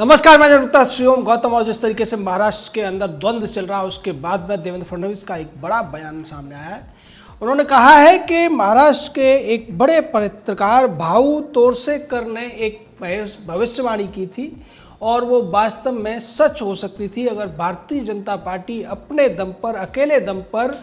नमस्कार, मैं जनता श्रीओम गौतम। और जिस तरीके से महाराष्ट्र के अंदर द्वंद्व चल रहा है उसके बाद में देवेंद्र फडणवीस का एक बड़ा बयान सामने आया है। उन्होंने कहा है कि महाराष्ट्र के एक बड़े पत्रकार भाऊ तोरसेकर ने एक भविष्यवाणी की थी और वो वास्तव में सच हो सकती थी। अगर भारतीय जनता पार्टी अपने दम पर, अकेले दम पर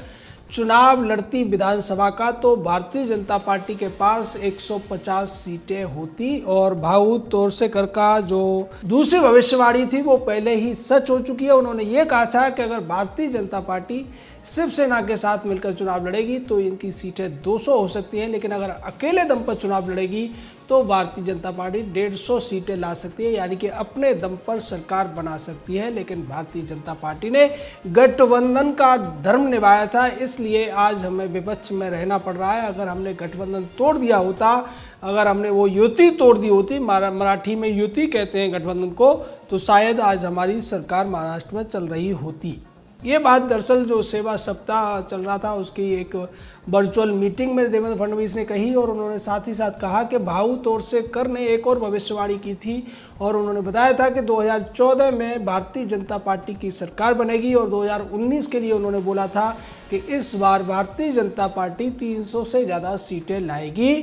चुनाव लड़ती विधानसभा का, तो भारतीय जनता पार्टी के पास 150 सीटें होती। और भाऊ तोरसेकर का जो दूसरी भविष्यवाणी थी वो पहले ही सच हो चुकी है। उन्होंने ये कहा था कि अगर भारतीय जनता पार्टी शिवसेना के साथ मिलकर चुनाव लड़ेगी तो इनकी सीटें 200 हो सकती हैं, लेकिन अगर अकेले दम पर चुनाव लड़ेगी तो भारतीय जनता पार्टी 150 सीटें ला सकती है, यानी कि अपने दम पर सरकार बना सकती है। लेकिन भारतीय जनता पार्टी ने गठबंधन का धर्म निभाया था, इसलिए आज हमें विपक्ष में रहना पड़ रहा है। अगर हमने गठबंधन तोड़ दिया होता, अगर हमने वो युति तोड़ दी होती, मराठी में युति कहते हैं गठबंधन को, तो शायद आज हमारी सरकार महाराष्ट्र में चल रही होती। ये बात दरअसल जो सेवा सप्ताह चल रहा था उसकी एक वर्चुअल मीटिंग में देवेंद्र फडणवीस ने कही। और उन्होंने साथ ही साथ कहा कि भाऊ तोरसेकर ने एक और भविष्यवाणी की थी और उन्होंने बताया था कि 2014 में भारतीय जनता पार्टी की सरकार बनेगी। और 2019 के लिए उन्होंने बोला था कि इस बार भारतीय जनता पार्टी 300 से ज़्यादा सीटें लाएगी।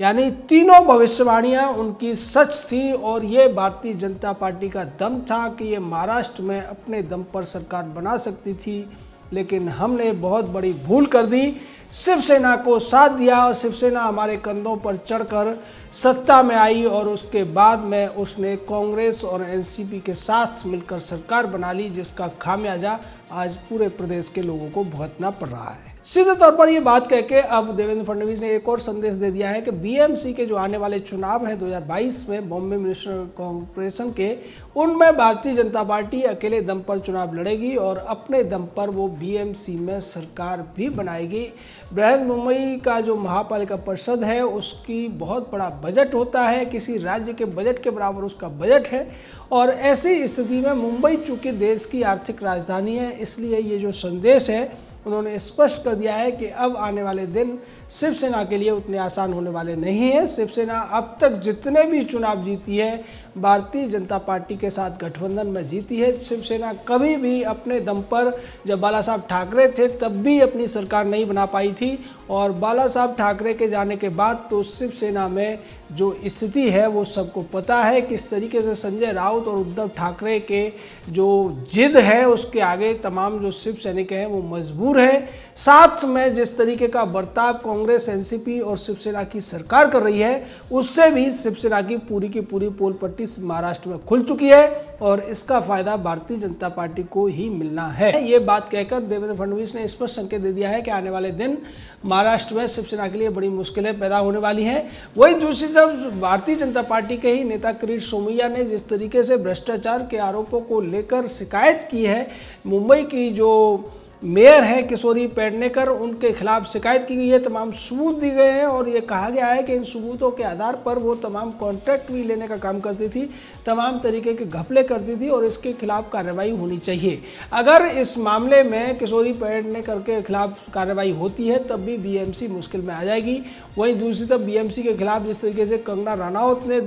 यानी तीनों भविष्यवाणियां उनकी सच थी और ये भारतीय जनता पार्टी का दम था कि ये महाराष्ट्र में अपने दम पर सरकार बना सकती थी। लेकिन हमने बहुत बड़ी भूल कर दी, शिवसेना को साथ दिया और शिवसेना हमारे कंधों पर चढ़कर सत्ता में आई और उसके बाद में उसने कांग्रेस और एनसीपी के साथ मिलकर सरकार बना ली, जिसका खामियाजा आज पूरे प्रदेश के लोगों को भुगतना पड़ रहा है। सीधे तौर पर ये बात कह के अब देवेंद्र फडणवीस ने एक और संदेश दे दिया है कि बीएमसी के जो आने वाले चुनाव हैं 2022 में, बॉम्बे म्युनिसिपल कॉर्पोरेशन के, उनमें भारतीय जनता पार्टी अकेले दम पर चुनाव लड़ेगी और अपने दम पर वो बीएमसी में सरकार भी बनाएगी। बृहन मुंबई का जो महापालिका परिषद है उसकी बहुत बड़ा बजट होता है, किसी राज्य के बजट के बराबर उसका बजट है। और ऐसी स्थिति में मुंबई चूंकि देश की आर्थिक राजधानी है, इसलिए ये जो संदेश है उन्होंने स्पष्ट कर दिया है कि अब आने वाले दिन शिवसेना के लिए उतने आसान होने वाले नहीं हैं। शिवसेना अब तक जितने भी चुनाव जीती है भारतीय जनता पार्टी के साथ गठबंधन में जीती है। शिवसेना कभी भी अपने दम पर, जब बाला साहब ठाकरे थे तब भी अपनी सरकार नहीं बना पाई थी, और बाला साहब ठाकरे के जाने के बाद तो शिवसेना में जो स्थिति है वो सबको पता है। किस तरीके से संजय राउत और उद्धव ठाकरे के जो जिद है उसके आगे तमाम जो शिव सैनिक हैं वो मजबूर हैं। साथ में जिस तरीके का बर्ताव कांग्रेस, एनसीपी और शिवसेना की सरकार कर रही है उससे भी शिवसेना की पूरी पोल पट्टी महाराष्ट्र में खुल चुकी है और इसका फायदा भारतीय जनता पार्टी को ही मिलना है। ये बात कहकर देवेंद्र फडणवीस ने स्पष्ट संकेत दे दिया है कि आने वाले दिन महाराष्ट्र में शिवसेना के लिए बड़ी मुश्किलें पैदा होने वाली हैं। वहीं दूसरी तरफ भारतीय जनता पार्टी के ही नेता किरीट सोमैया ने जिस तरीके से भ्रष्टाचार के आरोपों को लेकर शिकायत की है, मुंबई की जो मेयर है किशोरी पेडनेकर, उनके खिलाफ शिकायत की गई है, तमाम सबूत दिए गए हैं और ये कहा गया है कि इन सबूतों के आधार पर वो तमाम कॉन्ट्रैक्ट भी लेने का काम करती थी, तमाम तरीके के घपले करती थी और इसके खिलाफ कार्रवाई होनी चाहिए। अगर इस मामले में किशोरी पेडनेकर के खिलाफ कार्रवाई होती है तब भी बीएमसी मुश्किल में आ जाएगी। वहीं दूसरी तरफ बीएमसी के खिलाफ जिस तरीके से कंगना रनौत ने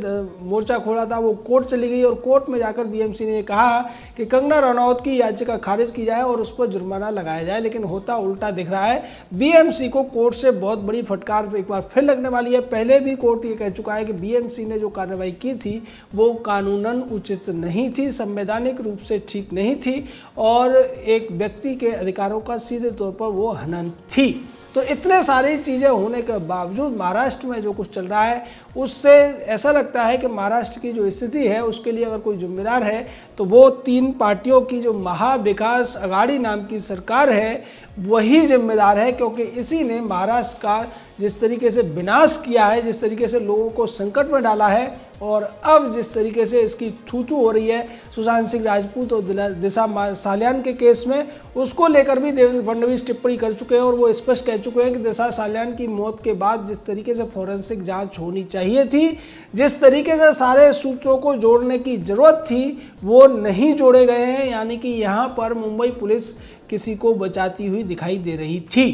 मोर्चा खोला था वो कोर्ट चली गई और कोर्ट में जाकर बीएमसी ने कहा कि कंगना रनौत की याचिका खारिज की जाए और उस पर जुर्माना लगाया जाए, लेकिन होता उल्टा दिख रहा है। बीएमसी को कोर्ट से बहुत बड़ी फटकार एक बार फिर लगने वाली है। पहले भी कोर्ट ये कह चुका है कि बीएमसी ने जो कार्रवाई की थी वो कानूनन उचित नहीं थी, संवैधानिक रूप से ठीक नहीं थी और एक व्यक्ति के अधिकारों का सीधे तौर पर वो हनन थी। तो इतने सारी चीज़ें होने के बावजूद महाराष्ट्र में जो कुछ चल रहा है उससे ऐसा लगता है कि महाराष्ट्र की जो स्थिति है उसके लिए अगर कोई जिम्मेदार है तो वो तीन पार्टियों की जो महाविकास अघाड़ी नाम की सरकार है वही जिम्मेदार है, क्योंकि इसी ने महाराष्ट्र का जिस तरीके से विनाश किया है, जिस तरीके से लोगों को संकट में डाला है और अब जिस तरीके से इसकी थू हो रही है सुशांत सिंह राजपूत और दिशा सालियान के केस में, उसको लेकर भी देवेंद्र फडणवीस टिप्पणी कर चुके हैं और वो स्पष्ट कह चुके हैं कि दिशा सालियान की मौत के बाद जिस तरीके से फॉरेंसिक जांच होनी चाहिए थी, जिस तरीके से सारे सूत्रों को जोड़ने की जरूरत थी वो नहीं जोड़े गए हैं। यानी कि यहाँ पर मुंबई पुलिस किसी को बचाती हुई दिखाई दे रही थी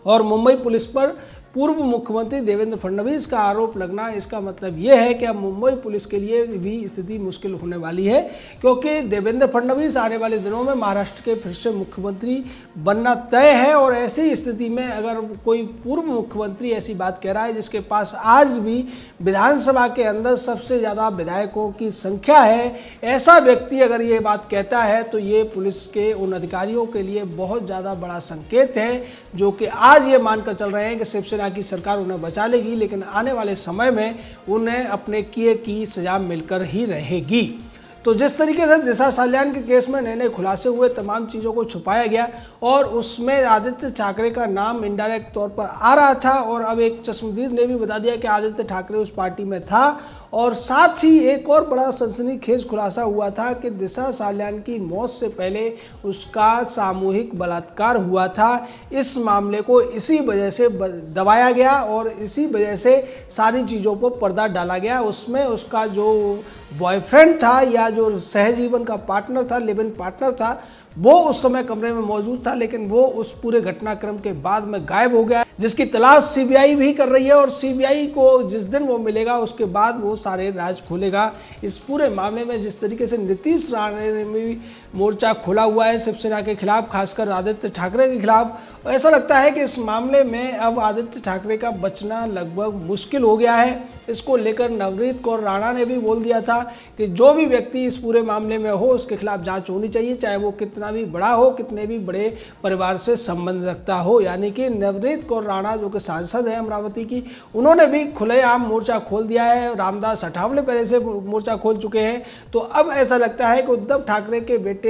और मुंबई पुलिस पर पूर्व मुख्यमंत्री देवेंद्र फडणवीस का आरोप लगना, इसका मतलब ये है कि अब मुंबई पुलिस के लिए भी स्थिति मुश्किल होने वाली है, क्योंकि देवेंद्र फडणवीस आने वाले दिनों में महाराष्ट्र के फिर से मुख्यमंत्री बनना तय है। और ऐसी स्थिति में अगर कोई पूर्व मुख्यमंत्री ऐसी बात कह रहा है जिसके पास आज भी विधानसभा के अंदर सबसे ज़्यादा विधायकों की संख्या है, ऐसा व्यक्ति अगर ये बात कहता है तो ये पुलिस के उन अधिकारियों के लिए बहुत ज़्यादा बड़ा संकेत है, जो कि आज ये मानकर चल रहे हैं कि शिवसेना की सरकार उन्हें बचा लेगी, लेकिन आने वाले समय में उन्हें अपने किए की सजा मिलकर ही रहेगी। तो जिस तरीके से दिशा साल्यान के केस में नए नए खुलासे हुए, तमाम चीज़ों को छुपाया गया और उसमें आदित्य ठाकरे का नाम इनडायरेक्ट तौर पर आ रहा था, और अब एक चश्मदीद ने भी बता दिया कि आदित्य ठाकरे उस पार्टी में था। और साथ ही एक और बड़ा सनसनीखेज खुलासा हुआ था कि दिशा साल्यान की मौत से पहले उसका सामूहिक बलात्कार हुआ था। इस मामले को इसी वजह से दबाया गया और इसी वजह से सारी चीज़ों पर पर्दा डाला गया। उसमें उसका जो बॉयफ्रेंड था या जो सहजीवन का पार्टनर था, लिव इन पार्टनर था, वो उस समय कमरे में मौजूद था, लेकिन वो उस पूरे घटनाक्रम के बाद में गायब हो गया, जिसकी तलाश सीबीआई भी कर रही है। और सीबीआई को जिस दिन वो मिलेगा उसके बाद वो सारे राज खोलेगा। इस पूरे मामले में जिस तरीके से नीतीश राणे ने भी मोर्चा खोला हुआ है शिवसेना के खिलाफ, खासकर आदित्य ठाकरे के खिलाफ, ऐसा लगता है कि इस मामले में अब आदित्य ठाकरे का बचना लगभग मुश्किल हो गया है। इसको लेकर नवनीत कौर राणा ने भी बोल दिया था कि जो भी व्यक्ति इस पूरे मामले में हो उसके खिलाफ जांच होनी चाहिए, चाहे वो कितना भी बड़ा हो, कितने भी बड़े परिवार से संबंध रखता हो। यानी कि नवनीत कौर राणा जो कि सांसद है अमरावती की, उन्होंने भी खुलेआम मोर्चा खोल दिया है। रामदास अठावले पहले से मोर्चा खोल चुके हैं। तो अब ऐसा लगता है कि उद्धव ठाकरे के बेटे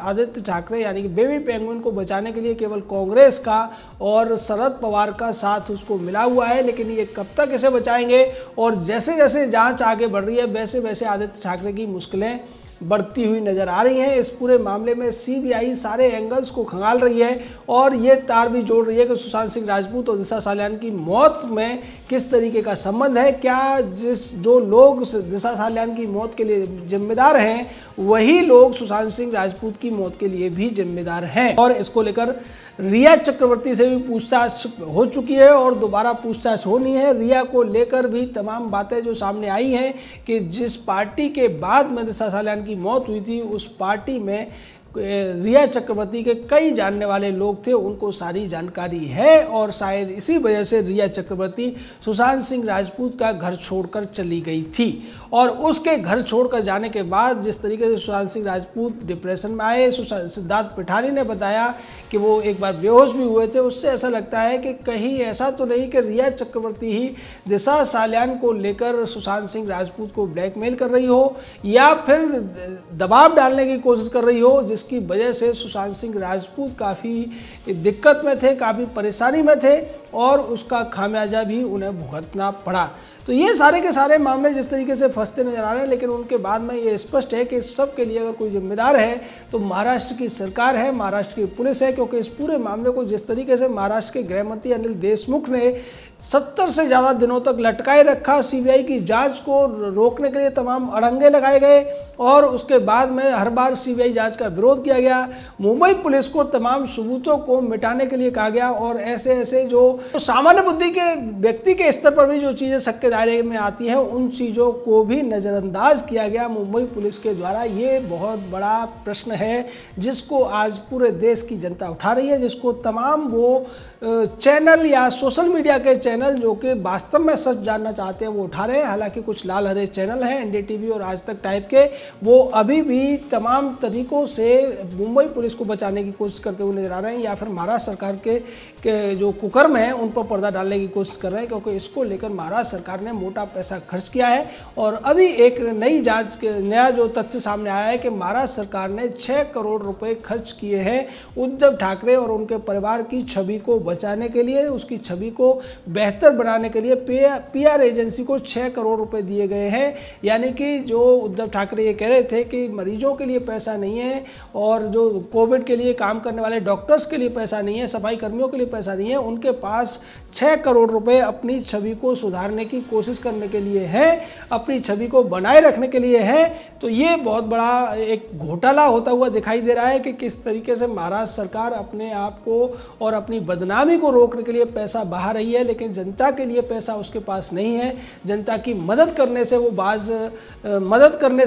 आदित्य ठाकरे यानी कि बेबी पेंगुइन को बचाने के लिए केवल कांग्रेस का और शरद पवार का साथ उसको मिला हुआ है, लेकिन ये कब तक इसे बचाएंगे। और जैसे जैसे जांच आगे बढ़ रही है वैसे वैसे आदित्य ठाकरे की मुश्किलें बढ़ती हुई नजर आ रही हैं। इस पूरे मामले में सीबीआई सारे एंगल्स को खंगाल रही है और ये तार भी जोड़ रही है कि सुशांत सिंह राजपूत और दिशा साल्यान की मौत में किस तरीके का संबंध है। क्या जो लोग दिशा साल्यान की मौत के लिए जिम्मेदार हैं वही लोग सुशांत सिंह राजपूत की मौत के लिए भी जिम्मेदार हैं। और इसको लेकर रिया चक्रवर्ती से भी पूछताछ हो चुकी है और दोबारा पूछताछ होनी है। रिया को लेकर भी तमाम बातें जो सामने आई हैं कि जिस पार्टी के बाद में दिशा साल्यान की मौत हुई थी उस पार्टी में रिया चक्रवर्ती के कई जानने वाले लोग थे, उनको सारी जानकारी है। और शायद इसी वजह से रिया चक्रवर्ती सुशांत सिंह राजपूत का घर छोड़कर चली गई थी। और उसके घर छोड़कर जाने के बाद जिस तरीके से सुशांत सिंह राजपूत डिप्रेशन में आए, सिद्धार्थ पिठानी ने बताया कि वो एक बार बेहोश भी हुए थे, उससे ऐसा लगता है कि कहीं ऐसा तो नहीं कि रिया चक्रवर्ती ही दिशा साल्यान को लेकर सुशांत सिंह राजपूत को ब्लैकमेल कर रही हो या फिर दबाव डालने की कोशिश कर रही हो, जिसकी वजह से सुशांत सिंह राजपूत काफ़ी दिक्कत में थे, काफ़ी परेशानी में थे और उसका खामियाजा भी उन्हें भुगतना पड़ा। तो ये सारे के सारे मामले जिस तरीके से फंसते नजर आ रहे हैं, लेकिन उनके बाद में ये स्पष्ट है कि इस सब के लिए अगर कोई जिम्मेदार है तो महाराष्ट्र की सरकार है, महाराष्ट्र की पुलिस है, क्योंकि इस पूरे मामले को जिस तरीके से महाराष्ट्र के गृह मंत्री अनिल देशमुख ने 70 से ज़्यादा दिनों तक लटकाए रखा, सीबीआई की जांच को रोकने के लिए तमाम अड़ंगे लगाए गए और उसके बाद में हर बार सीबीआई जांच का विरोध किया गया। मुंबई पुलिस को तमाम सबूतों को मिटाने के लिए कहा गया और ऐसे ऐसे जो सामान्य बुद्धि के व्यक्ति के स्तर पर भी जो चीज़ें शक के दायरे में आती हैं उन चीज़ों को भी नज़रअंदाज किया गया मुंबई पुलिस के द्वारा। ये बहुत बड़ा प्रश्न है जिसको आज पूरे देश की जनता उठा रही है, जिसको तमाम वो चैनल या सोशल मीडिया के चैनल जो कि वास्तव में सच जानना चाहते हैं वो उठा रहे हैं। हालांकि कुछ लाल हरे चैनल हैं एनडीटीवी और आज तक टाइप के, वो अभी भी तमाम तरीकों से मुंबई पुलिस को बचाने की कोशिश करते हुए नजर आ रहे हैं या फिर महाराष्ट्र सरकार के जो कुकर्म हैं उन पर पर्दा डालने की कोशिश कर रहे हैं, क्योंकि इसको लेकर महाराष्ट्र सरकार ने मोटा पैसा खर्च किया है। और अभी एक नई जांच के नया जो तथ्य सामने आया है कि महाराष्ट्र सरकार ने 6 करोड़ रुपए खर्च किए हैं उद्धव ठाकरे और उनके परिवार की छवि को बचाने के लिए, उसकी छवि को बेहतर बनाने के लिए पीआर एजेंसी को 6 करोड़ रुपए दिए गए हैं। यानी कि जो उद्धव ठाकरे ये कह रहे थे कि मरीजों के लिए पैसा नहीं है और जो कोविड के लिए काम करने वाले डॉक्टर्स के लिए पैसा नहीं है, सफाई कर्मियों के लिए पैसा नहीं है, उनके पास 6 करोड़ रुपए अपनी छवि को सुधारने की कोशिश करने के लिए है, अपनी छवि को बनाए रखने के लिए है। तो ये बहुत बड़ा एक घोटाला होता हुआ दिखाई दे रहा है कि किस तरीके से महाराष्ट्र सरकार अपने आप को और अपनी बदनामी बेनामी को रोकने के लिए पैसा बहा रही है, लेकिन जनता के लिए पैसा उसके पास नहीं है। जनता की मदद करने से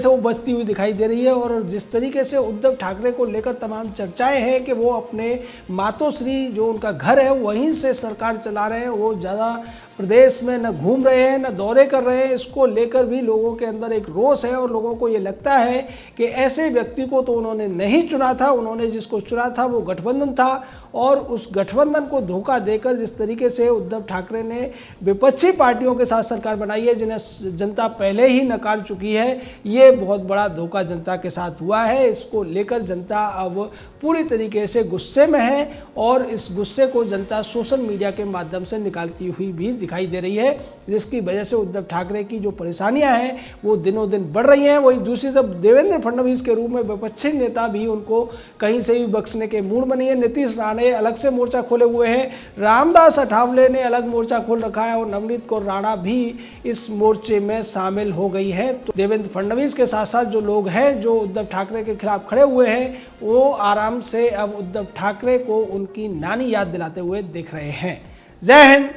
वो बचती हुई दिखाई दे रही है। और जिस तरीके से उद्धव ठाकरे को लेकर तमाम चर्चाएं हैं कि वो अपने मातोश्री जो उनका घर है वहीं से सरकार चला रहे हैं, वो ज़्यादा प्रदेश में न घूम रहे हैं न दौरे कर रहे हैं, इसको लेकर भी लोगों के अंदर एक रोष है। और लोगों को ये लगता है कि ऐसे व्यक्ति को तो उन्होंने नहीं चुना था, उन्होंने जिसको चुना था वो गठबंधन था। और उस गठबंधन को धोखा देकर जिस तरीके से उद्धव ठाकरे ने विपक्षी पार्टियों के साथ सरकार बनाई है जिन्हें जनता पहले ही नकार चुकी है, ये बहुत बड़ा धोखा जनता के साथ हुआ है। इसको लेकर जनता अब पूरी तरीके से गुस्से में है और इस गुस्से को जनता सोशल मीडिया के माध्यम से निकालती हुई भी दिखाई दे रही है, जिसकी वजह से उद्धव ठाकरे की जो परेशानियां हैं वो दिनों दिन बढ़ रही हैं। वहीं दूसरी तरफ देवेंद्र फडणवीस के रूप में विपक्षी नेता भी उनको कहीं से भी बख्शने के मूड में नहीं है। नीतीश राणे अलग से मोर्चा खोले हुए हैं, रामदास अठावले ने अलग मोर्चा खोल रखा है और नवनीत कौर राणा भी इस मोर्चे में शामिल हो गई है। तो देवेंद्र फडणवीस के साथ साथ जो लोग हैं जो उद्धव ठाकरे के खिलाफ खड़े हुए हैं वो आराम से अब उद्धव ठाकरे को उनकी नानी याद दिलाते हुए दिख रहे हैं। जय हिंद,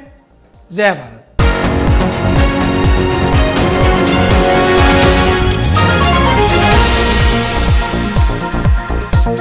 जय भारत।